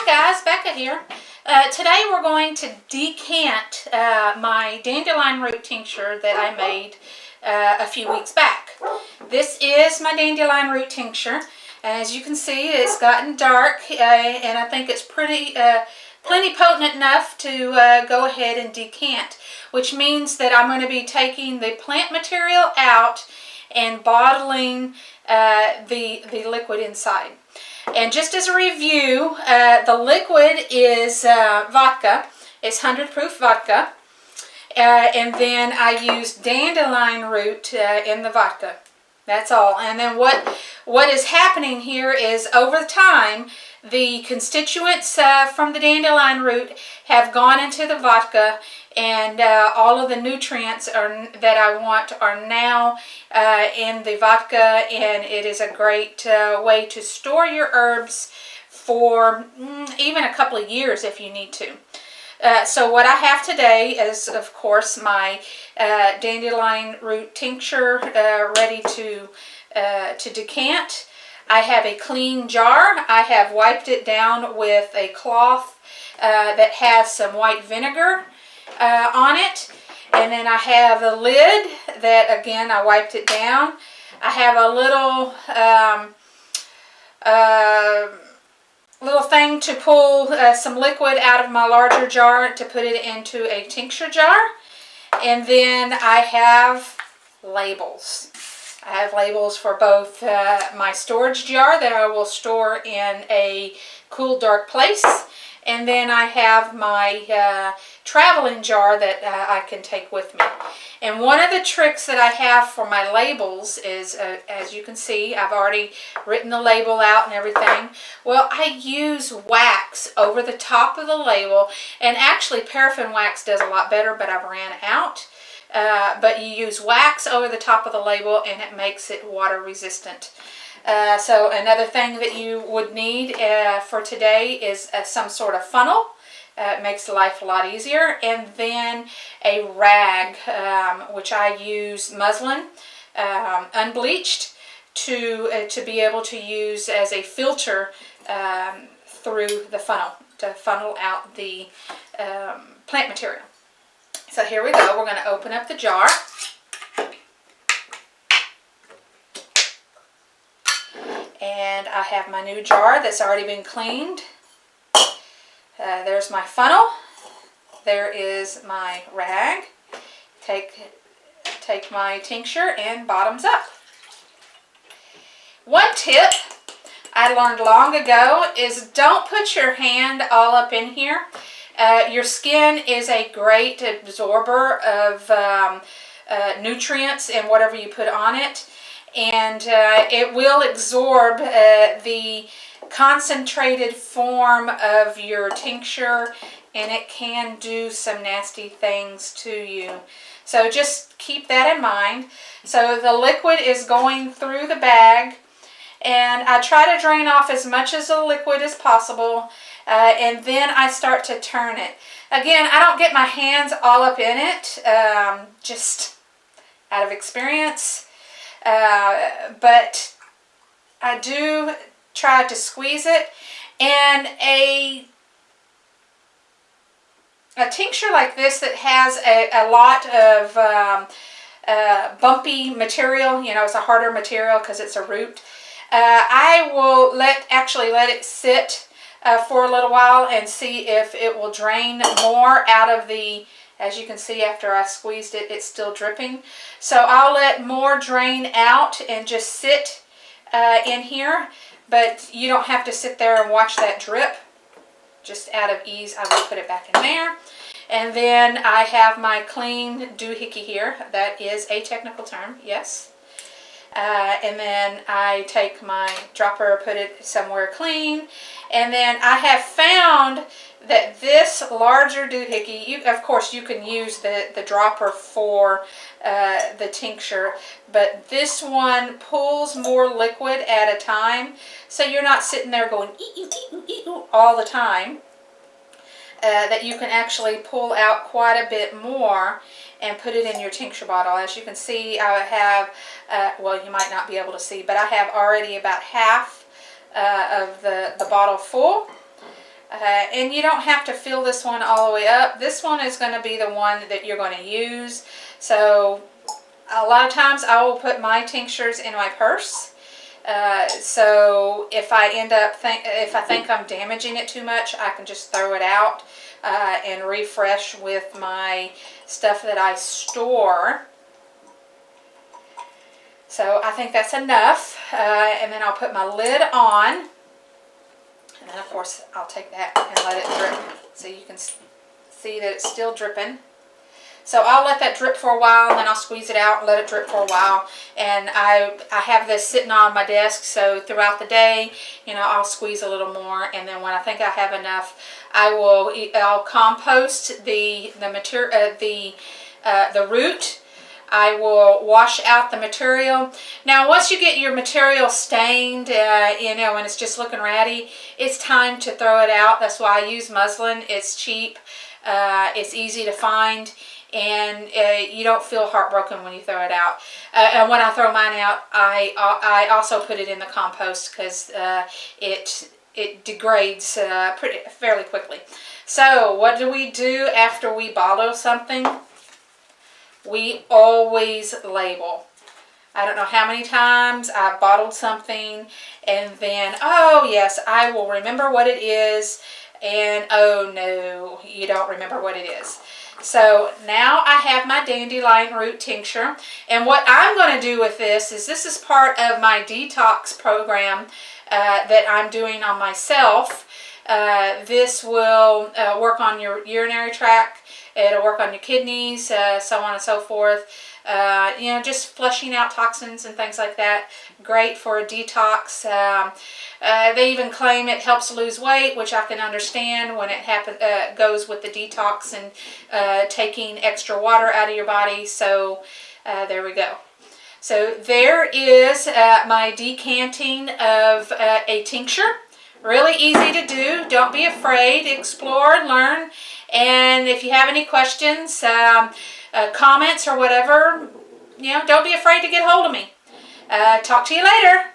guys, Becca here. Today we're going to decant my dandelion root tincture that I made a few weeks back. This is my dandelion root tincture. As you can see, it's gotten dark and I think it's plenty potent enough to go ahead and decant, which means that I'm going to be taking the plant material out and bottling the liquid inside. And just as a review, the liquid is vodka. It's 100 proof vodka. And then I used dandelion root in the vodka. That's all. And then what is happening here is over time, the constituents from the dandelion root have gone into the vodka, and all of the nutrients that I want are now in the vodka, and it is a great way to store your herbs for even a couple of years if you need to. So what I have today is, of course, my dandelion root tincture ready to decant. I have a clean jar. I have wiped it down with a cloth that has some white vinegar on it. And then I have a lid that, again, I wiped it down. I have a little thing to pull some liquid out of my larger jar to put it into a tincture jar. And then I have labels. I have labels for both my storage jar that I will store in a cool, dark place. And then I have my traveling jar that I can take with me. And one of the tricks that I have for my labels is, as you can see, I've already written the label out and everything. Well, I use wax over the top of the label. And actually, paraffin wax does a lot better, but I've ran out. But you use wax over the top of the label and it makes it water resistant. So another thing that you would need for today is some sort of funnel. It makes life a lot easier. And then a rag, which I use muslin, unbleached, to be able to use as a filter through the funnel, to funnel out the plant material. So here we go. We're going to open up the jar. And I have my new jar that's already been cleaned. There's my funnel. There is my rag. Take my tincture and bottoms up. One tip I learned long ago is don't put your hand all up in here. Your skin is a great absorber of nutrients and whatever you put on it. And it will absorb the concentrated form of your tincture, and it can do some nasty things to you. So just keep that in mind. So the liquid is going through the bag, and I try to drain off as much of the liquid as possible, and then I start to turn it. Again, I don't get my hands all up in it, just out of experience. But I do try to squeeze it, and a tincture like this that has a lot of bumpy material, you know, it's a harder material because it's a root, I will actually let it sit for a little while and see if it will drain more out of the. As you can see, after I squeezed it, it's still dripping. So I'll let more drain out and just sit in here. But you don't have to sit there and watch that drip. Just out of ease, I will put it back in there. And then I have my clean doohickey here. That is a technical term, yes. And then I take my dropper, put it somewhere clean. And then I have found that this larger doohickey, of course you can use the dropper for the tincture, but this one pulls more liquid at a time, so you're not sitting there going all the time. That you can actually pull out quite a bit more and put it in your tincture bottle. As you can see, I have, well, you might not be able to see, but I have already about half of the bottle full. And you don't have to fill this one all the way up. This one is going to be the one that you're going to use. So a lot of times I will put my tinctures in my purse. So if I end up if I think I'm damaging it too much, I can just throw it out and refresh with my stuff that I store. So I think that's enough. And then I'll put my lid on. And then of course I'll take that and let it drip so you can see that it's still dripping. So I'll let that drip for a while, and then I'll squeeze it out and let it drip for a while. And I have this sitting on my desk, so throughout the day, you know, I'll squeeze a little more, and then when I think I have enough, I'll compost the root. I will wash out the material. Now, once you get your material stained, you know, and it's just looking ratty, it's time to throw it out. That's why I use muslin. It's cheap. It's easy to find. And you don't feel heartbroken when you throw it out. And when I throw mine out, I also put it in the compost because it degrades fairly quickly. So what do we do after we bottle something? We always label. I don't know how many times I've bottled something and then, oh yes, I will remember what it is, and oh no, you don't remember what it is. So now I have my dandelion root tincture, and what I'm going to do with this is part of my detox program that I'm doing on myself. This will work on your urinary tract, it'll work on your kidneys, so on and so forth. You know, just flushing out toxins and things like that. Great for a detox. They even claim it helps lose weight, which I can understand when it goes with the detox and taking extra water out of your body. So there we go. So there is my decanting of a tincture. Really easy to do. Don't be afraid. Explore, learn. And if you have any questions, comments or whatever, you know, don't be afraid to get hold of me. Talk to you later.